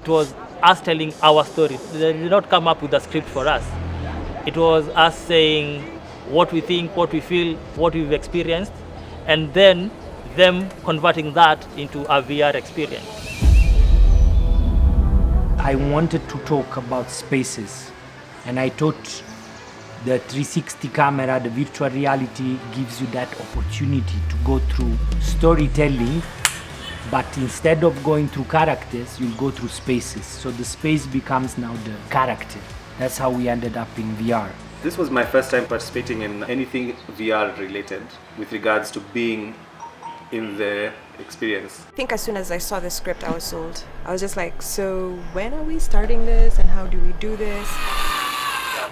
It was us telling our story. They did not come up with a script for us. It was us saying what we think, what we feel, what we've experienced, and then them converting that into a VR experience. I wanted to talk about spaces, and I thought the 360 camera, the virtual reality, gives you that opportunity to go through storytelling, but instead of going through characters, you'll go through spaces. So the space becomes now the character. That's how we ended up in VR. This was my first time participating in anything VR related with regards to being in the experience. I think as soon as I saw the script, I was sold. I was just like, so when are we starting this and how do we do this?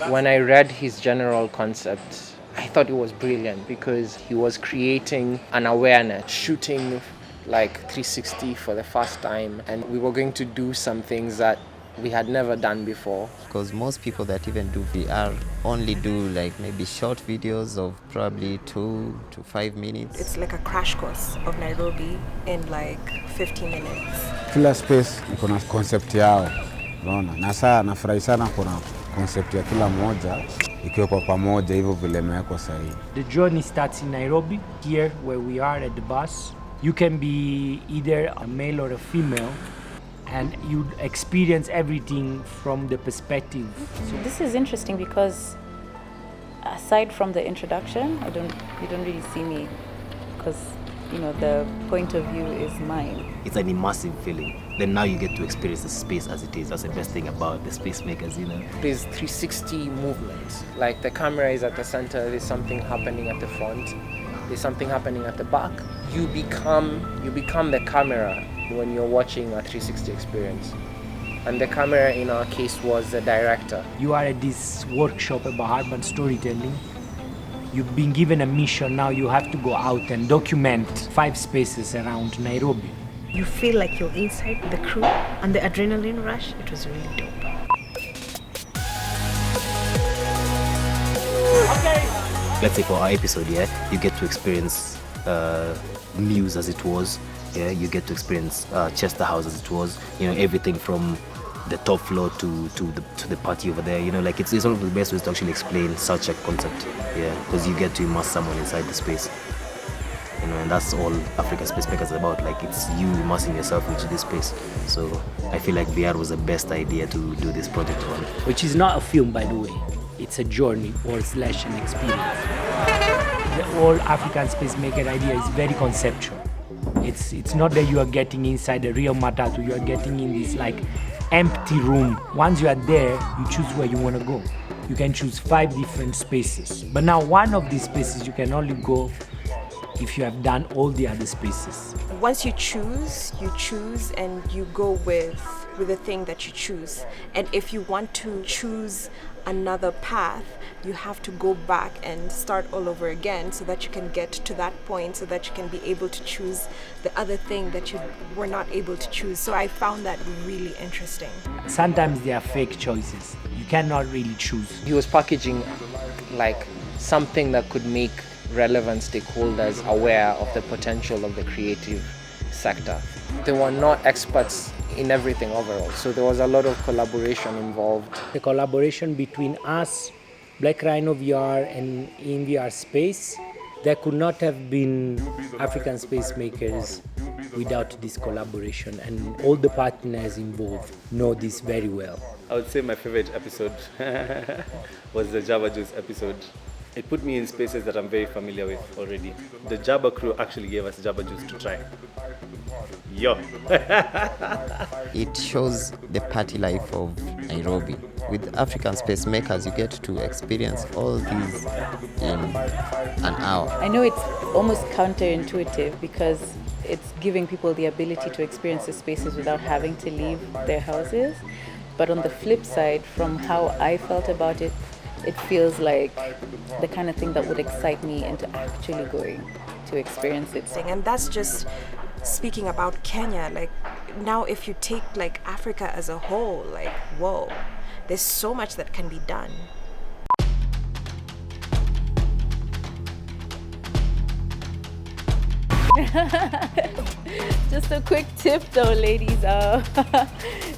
When I read his general concept, I thought it was brilliant because he was creating an awareness, shooting like 360 for the first time, and we were going to do some things that we had never done before. Because most people that even do VR only do like maybe short videos of probably 2 to 5 minutes. It's like a crash course of Nairobi in like 15 minutes. Kila space iko na concept yao, unaona. Na saa nafurahi sana kuna concept ya kila mmoja ikiwa pamoja hivyo vile imewekwa sahihi. The journey starts in Nairobi, here where we are at the bus. You can be either a male or a female, and you experience everything from the perspective. This is interesting because aside from the introduction, you don't really see me because the point of view is mine. It's an immersive feeling. Then now you get to experience the space as it is. That's the best thing about the space makers, There's 360 movement. Like the camera is at the center, there's something happening at the front, there's something happening at the back. You become the camera when you're watching a 360 experience. And the camera in our case was the director. You are at this workshop about urban storytelling. You've been given a mission, now you have to go out and document 5 spaces around Nairobi. You feel like you're inside the crew and the adrenaline rush. It was really dope. Let's say for our episode, you get to experience Muse as it was. You get to experience Chester House as it was. Everything from the top floor to the party over there. It's one of the best ways to actually explain such a concept. Because you get to immerse someone inside the space. And that's all African Space Makers is about. Like, it's you immersing yourself into this space. So I feel like VR was the best idea to do this project on. Which is not a film, by the way. It's a journey or / an experience. The whole African Space Maker idea is very conceptual. It's not that you are getting inside a real matatu, you are getting in this like empty room. Once you are there, you choose where you want to go. You can choose 5 different spaces. But now one of these spaces you can only go if you have done all the other spaces. Once you choose and you go with the thing that you choose. And if you want to choose another path, you have to go back and start all over again so that you can get to that point, so that you can be able to choose the other thing that you were not able to choose. So I found that really interesting. Sometimes they are fake choices. You cannot really choose. He was packaging like something that could make relevant stakeholders aware of the potential of the creative sector. They were not experts in everything overall, so there was a lot of collaboration involved. The collaboration between us, BlackRhino VR and INVR Space, there could not have been African Space Makers without this collaboration, and all the partners involved know this very well. I would say my favorite episode was the Java Juice episode. It put me in spaces that I'm very familiar with already. The Java crew actually gave us Java Juice to try. Yo! It shows the party life of Nairobi. With African Space Makers, you get to experience all these in an hour. I know it's almost counterintuitive because it's giving people the ability to experience the spaces without having to leave their houses. But on the flip side, from how I felt about it, it feels like the kind of thing that would excite me into actually going to experience it. And that's just speaking about Kenya. Like, now if you take like Africa as a whole, like, whoa, there's so much that can be done. Just a quick tip though, ladies.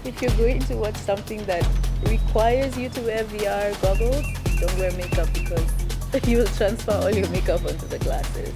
If you're going to watch something that requires you to wear VR goggles, don't wear makeup because you will transfer all your makeup onto the glasses.